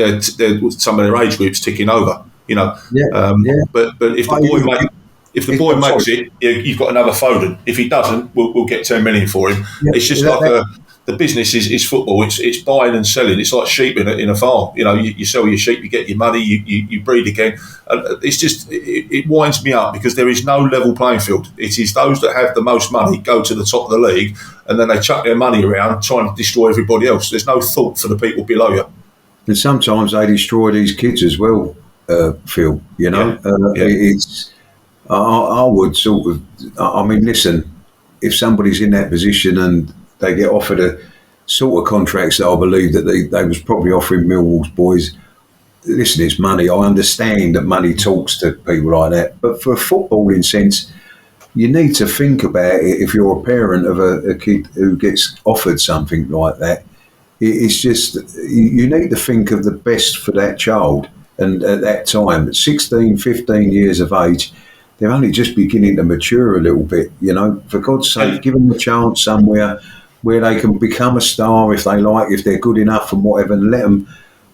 some of their age groups ticking over. But if the boy makes it, you've got another Foden. If he doesn't, we'll get 10 million for him. It's just the business is football. It's buying and selling. It's like sheep in a farm. You sell your sheep, you get your money, you breed again. It's just it winds me up because there is no level playing field. It is those that have the most money go to the top of the league, and then they chuck their money around trying to destroy everybody else. There's no thought for the people below you. And sometimes they destroy these kids as well. Phil, it's. I would sort of. I mean, listen. If somebody's in that position and they get offered a sort of contracts that I believe that they was probably offering Millwall's boys. Listen, it's money. I understand that money talks to people like that, but for a footballing sense, you need to think about it. If you're a parent of a kid who gets offered something like that, it's just you need to think of the best for that child. And at that time, at 16, 15 years of age, they're only just beginning to mature a little bit, For God's sake, give them a chance somewhere where they can become a star if they like, if they're good enough and whatever, and let them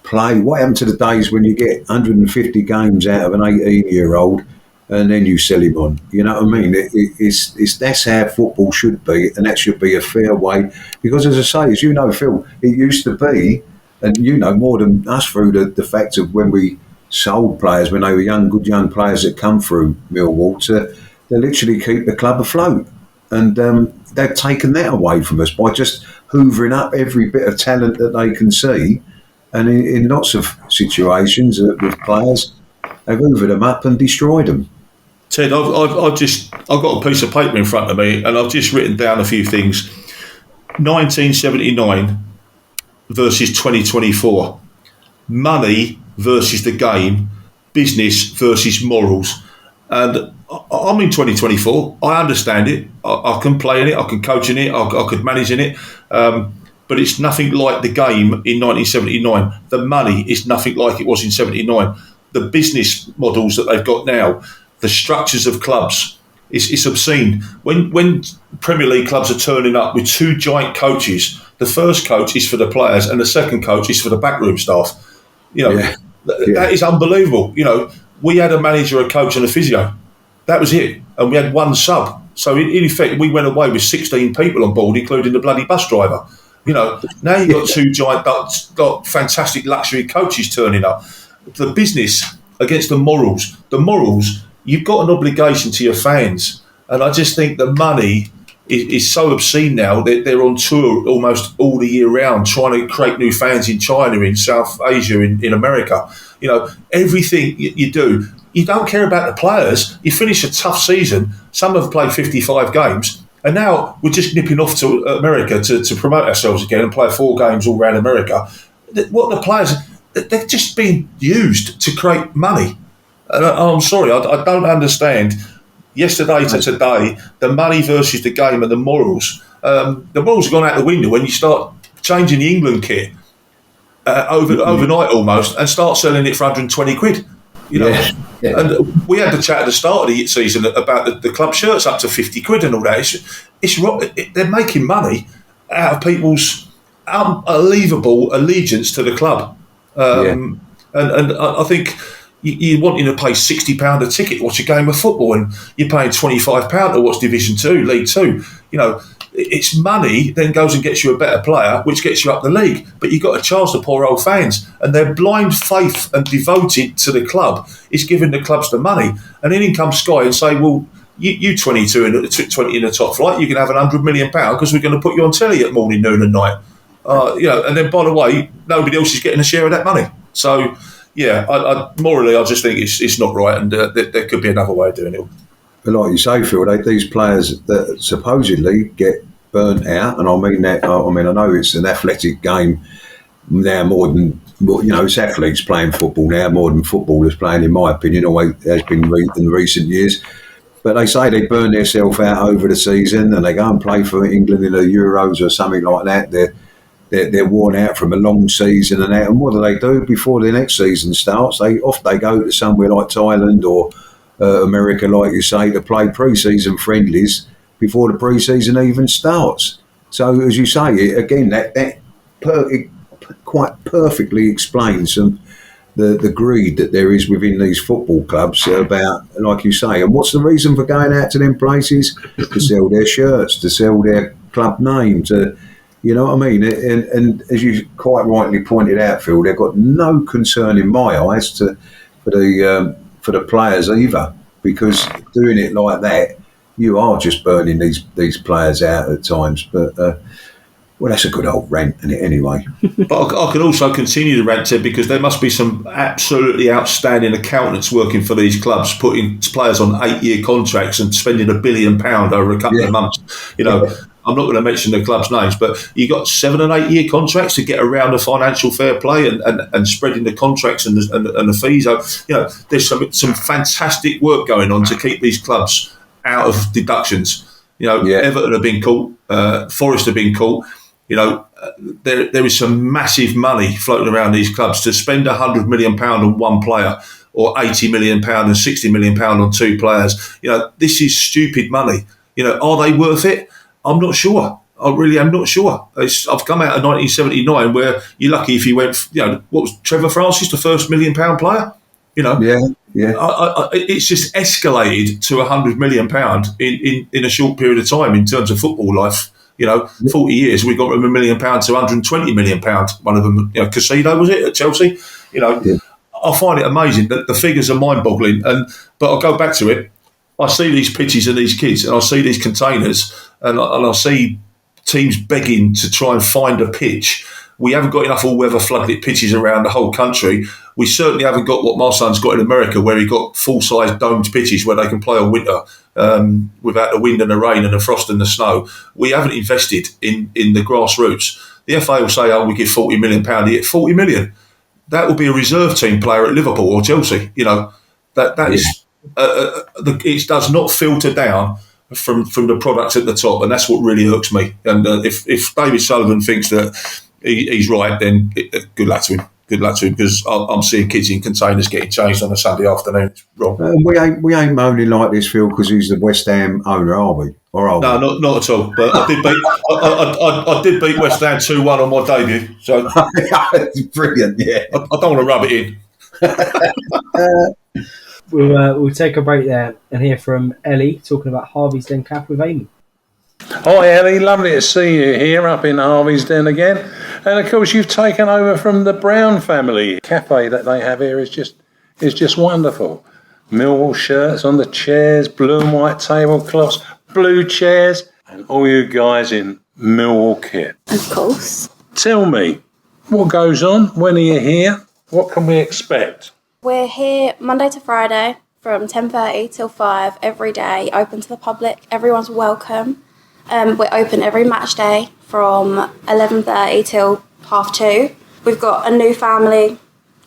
play. What happened to the days when you get 150 games out of an 18-year-old and then you sell him on? You know what I mean? It's that's how football should be, and that should be a fair way. Because as I say, as you know, Phil, it used to be, and you know more than us through the fact of when we sold players, when they were good young players that come through Millwall, to literally keep the club afloat. And they've taken that away from us by just hoovering up every bit of talent that they can see. And in lots of situations with players, they've hoovered them up and destroyed them. Ted, I've got a piece of paper in front of me, and I've just written down a few things. 1979 versus 2024. Money versus the game. Business versus morals. And I'm in 2024. I understand it. I can play in it. I can coach in it. I could manage in it. But it's nothing like the game in 1979. The money is nothing like it was in 79. The business models that they've got now, the structures of clubs, it's obscene. When Premier League clubs are turning up with two giant coaches, the first coach is for the players and the second coach is for the backroom staff. That is unbelievable. We had a manager, a coach and a physio. That was it. And we had one sub. So in effect, we went away with 16 people on board, including the bloody bus driver. Now you've got two giant, got fantastic luxury coaches turning up. The business against the morals. The morals, you've got an obligation to your fans. And I just think the money is so obscene now that they're on tour almost all the year round, trying to create new fans in China, in South Asia, in America. Everything you do, you don't care about the players. You finish a tough season. Some have played 55 games. And now we're just nipping off to America to promote ourselves again and play 4 games all around America. What the players, they're just being used to create money. And I'm sorry, I don't understand. Yesterday to today, the money versus the game and the morals. The morals have gone out the window when you start changing the England kit overnight almost and start selling it for 120 quid. And we had the chat at the start of the season about the club shirts up to 50 quid and all that. They're making money out of people's unbelievable allegiance to the club. And I think, you're wanting to pay £60 a ticket to watch a game of football, and you're paying £25 to watch Division 2, League 2. You know, it's money then goes and gets you a better player, which gets you up the league. But you've got to charge the poor old fans, and their blind faith and devoted to the club is giving the clubs the money. And then in comes Sky and say, well, you 22 and 20 in the top flight, you can have £100 million because we're going to put you on telly at morning, noon, and night. You know, and then by the way, nobody else is getting a share of that money. So, yeah, morally, I just think it's not right, and there could be another way of doing it. But like you say, Phil, these players that supposedly get burnt out, and I mean that. I know it's an athletic game now more than, you know, it's athletes playing football now more than footballers playing, in my opinion. Always has been in recent years. But they say they burn themselves out over the season, and they go and play for England in the Euros or something like that. They're worn out from a long season and that. And what do before the next season starts? They go to somewhere like Thailand or America, like you say, to play pre-season friendlies before the pre-season even starts. So, as you say, again, it quite perfectly explains the greed that there is within these football clubs about, like you say. And what's the reason for going out to them places? To sell their shirts, to sell their club name, to, you know what I mean? And as you quite rightly pointed out, Phil, they've got no concern in my eyes for the players either, because doing it like that, you are just burning these players out at times. But well, that's a good old rant, isn't it, anyway? But I can also continue the rant, Ted, because there must be some absolutely outstanding accountants working for these clubs, putting players on 8-year contracts and spending £1 billion over a couple of months. You know, I'm not going to mention the clubs' names, but you got 7 and 8 year contracts to get around the financial fair play and spreading the contracts and the fees. You know, there's some fantastic work going on to keep these clubs out of deductions. You know, Everton have been caught, Forest have been caught. You know, there is some massive money floating around these clubs to spend £100 million on one player, or £80 million and £60 million on 2 players. You know, this is stupid money. You know, are they worth it? I'm not sure. I really am not sure. I've come out of 1979 where you're lucky if you went, you know, what was Trevor Francis, the first £1 million player? You know, it's just escalated to £100 million in a short period of time in terms of football life. You know, 40 years, we got from £1 million to £120 million. One of them, you know, Casido, was it, at Chelsea? You know, I find it amazing that the figures are mind-boggling. But I'll go back to it. I see these pitches and these kids, and I see these containers, and I see teams begging to try and find a pitch. We haven't got enough all-weather floodlit pitches around the whole country. We certainly haven't got what my son's got in America, where he got full-size domed pitches where they can play all winter without the wind and the rain and the frost and the snow. We haven't invested in the grassroots. The FA will say, we give £40 million a year. £40 million? That will be a reserve team player at Liverpool or Chelsea. You know, that is... it does not filter down from the products at the top, and that's what really irks me. And if David Sullivan thinks that he's right, then good luck to him. Good luck to him, because I'm seeing kids in containers getting changed on a Sunday afternoon. It's wrong. We ain't moaning like this, Phil, because he's the West Ham owner, are we? Or are no, we? not at all. But I did beat West Ham 2-1 on my debut. So it's brilliant. Yeah, I don't want to rub it in. We'll take a break there and hear from Ellie talking about Harvey's Den Cafe with Amy. Hi Ellie, lovely to see you here up in Harvey's Den again. And of course you've taken over from the Brown family. Cafe that they have here is just wonderful. Millwall shirts on the chairs, blue and white tablecloths, blue chairs, and all you guys in Millwall kit. Of course. Tell me, what goes on? When are you here? What can we expect? We're here Monday to Friday from 10:30 till 5 every day, open to the public. Everyone's welcome. We're open every match day from 11:30 till 2:30. We've got a new family,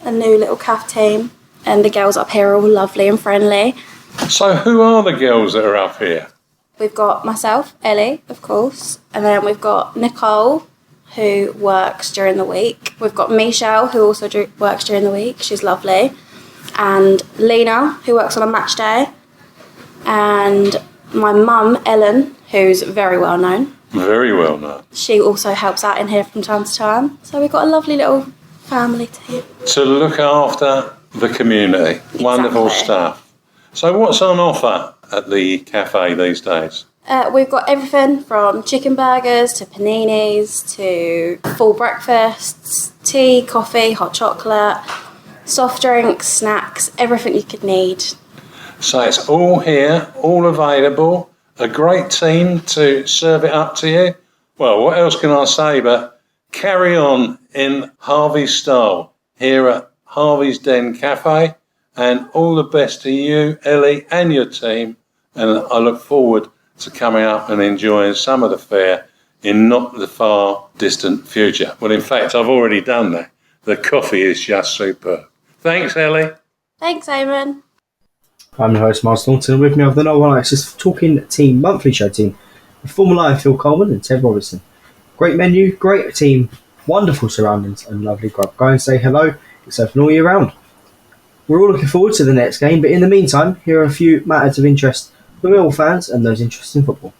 a new little CAF team, and the girls up here are all lovely and friendly. So who are the girls that are up here? We've got myself, Ellie, of course, and then we've got Nicole, who works during the week. We've got Michelle, who also works during the week. She's lovely. And Lena, who works on a match day. And my mum, Ellen, who's very well known. Very well known. She also helps out in here from time to time. So we've got a lovely little family team. To look after the community. Wonderful stuff. So what's on offer at the cafe these days? We've got everything from chicken burgers to paninis to full breakfasts, tea, coffee, hot chocolate, soft drinks, snacks, everything you could need. So it's all here, all available, a great team to serve it up to you. Well, what else can I say but carry on in Harvey's style here at Harvey's Den Cafe, and all the best to you, Ellie, and your team, and I look forward to coming up and enjoying some of the fare in not the far distant future. Well, in fact, I've already done that. The coffee is just superb. Thanks, Ellie. Thanks, Eamon. I'm your host, Myles Thornton, and with me of the No One Access Talking Team monthly show team, with former Lion Phil Coleman and Ted Robinson. Great menu, great team, wonderful surroundings, and lovely grub. Go and say hello. It's open all year round. We're all looking forward to the next game, but in the meantime, here are a few matters of interest for Millwall fans and those interested in football.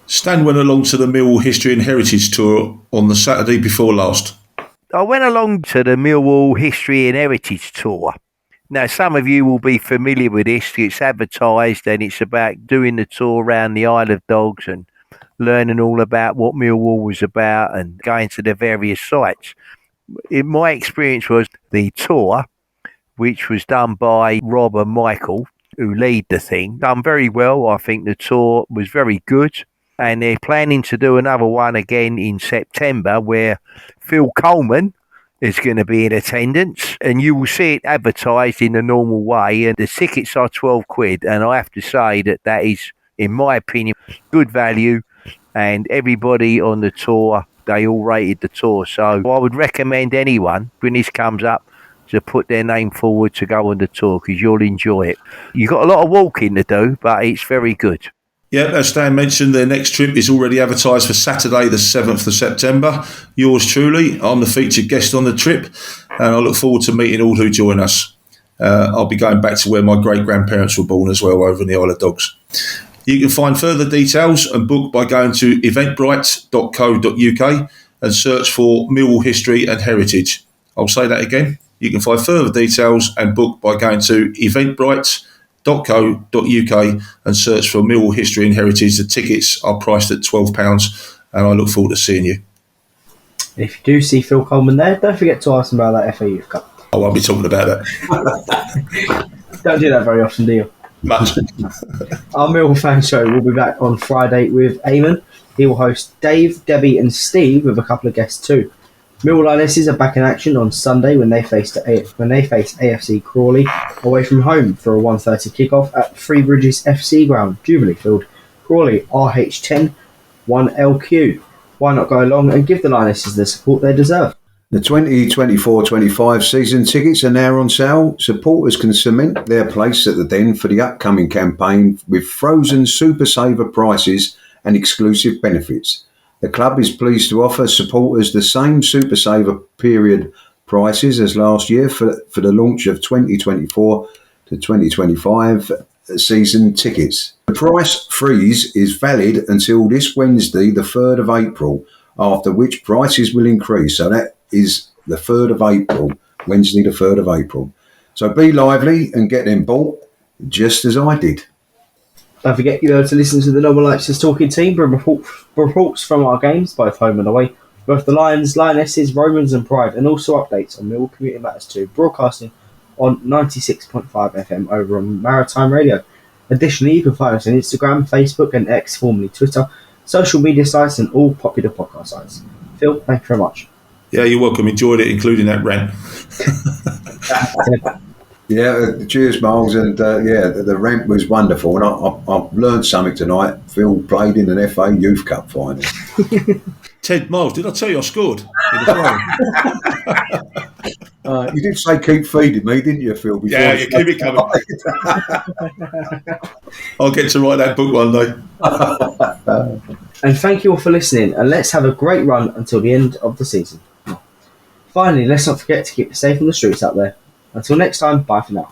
Stan went along to the Millwall History and Heritage Tour on the Saturday before last. I went along to the Millwall History and Heritage Tour. Now, some of you will be familiar with this. It's advertised and it's about doing the tour around the Isle of Dogs and learning all about what Millwall was about and going to the various sites. My experience was the tour, which was done by Rob and Michael, who lead the thing, done very well. I think the tour was very good. And they're planning to do another one again in September where Phil Coleman is going to be in attendance, and you will see it advertised in the normal way, and the tickets are £12, and I have to say that is, in my opinion, good value, and everybody on the tour, they all rated the tour, so I would recommend anyone, when this comes up, to put their name forward to go on the tour, because you'll enjoy it. You've got a lot of walking to do, but it's very good. Yeah, as Stan mentioned, their next trip is already advertised for Saturday the 7th of September. Yours truly, I'm the featured guest on the trip, and I look forward to meeting all who join us. I'll be going back to where my great-grandparents were born as well, over in the Isle of Dogs. You can find further details and book by going to eventbrite.co.uk and search for Millwall History and Heritage. I'll say that again. You can find further details and book by going to eventbrite.co.uk and search for Millwall History and Heritage. The tickets are priced at £12, and I look forward to seeing you. If you do see Phil Coleman there, don't forget to ask him about that FA Youth Cup. I won't be talking about that. Don't do that very often, do you? Much. Our Millwall Fan Show will be back on Friday with Eamon. He will host Dave, Debbie and Steve with a couple of guests too. Millwall Lionesses are back in action on Sunday when they face AFC Crawley away from home for a 1:30 kickoff at Three Bridges FC ground, Jubilee Field, Crawley, RH10 1LQ. Why not go along and give the Lionesses the support they deserve? The 2024-25 season tickets are now on sale. Supporters can cement their place at the Den for the upcoming campaign with frozen Super Saver prices and exclusive benefits. The club is pleased to offer supporters the same Super Saver period prices as last year for the launch of 2024 to 2025 season tickets. The price freeze is valid until this Wednesday, the 3rd of April, after which prices will increase. So that is the 3rd of April, Wednesday the 3rd of April. So be lively and get them bought, just as I did. Don't forget you're able to listen to the Normal Access Talking team for reports from our games, both home and away, both the Lions, Lionesses, Romans and Pride, and also updates on Millwall Community Matters 2, broadcasting on 96.5 FM over on Maritime Radio. Additionally, you can find us on Instagram, Facebook and X, formerly Twitter, social media sites and all popular podcast sites. Phil, thank you very much. Yeah, you're welcome. Enjoyed it, including that rant. Yeah, cheers, Miles, and the rant was wonderful, and I've learned something tonight. Phil played in an FA Youth Cup final. Ted, Miles, did I tell you I scored in the final? You did say keep feeding me, didn't you, Phil? Yeah, you keep it coming. I'll get to write that book one day. And thank you all for listening, and let's have a great run until the end of the season. Finally, let's not forget to keep it safe on the streets out there. Until next time, bye for now.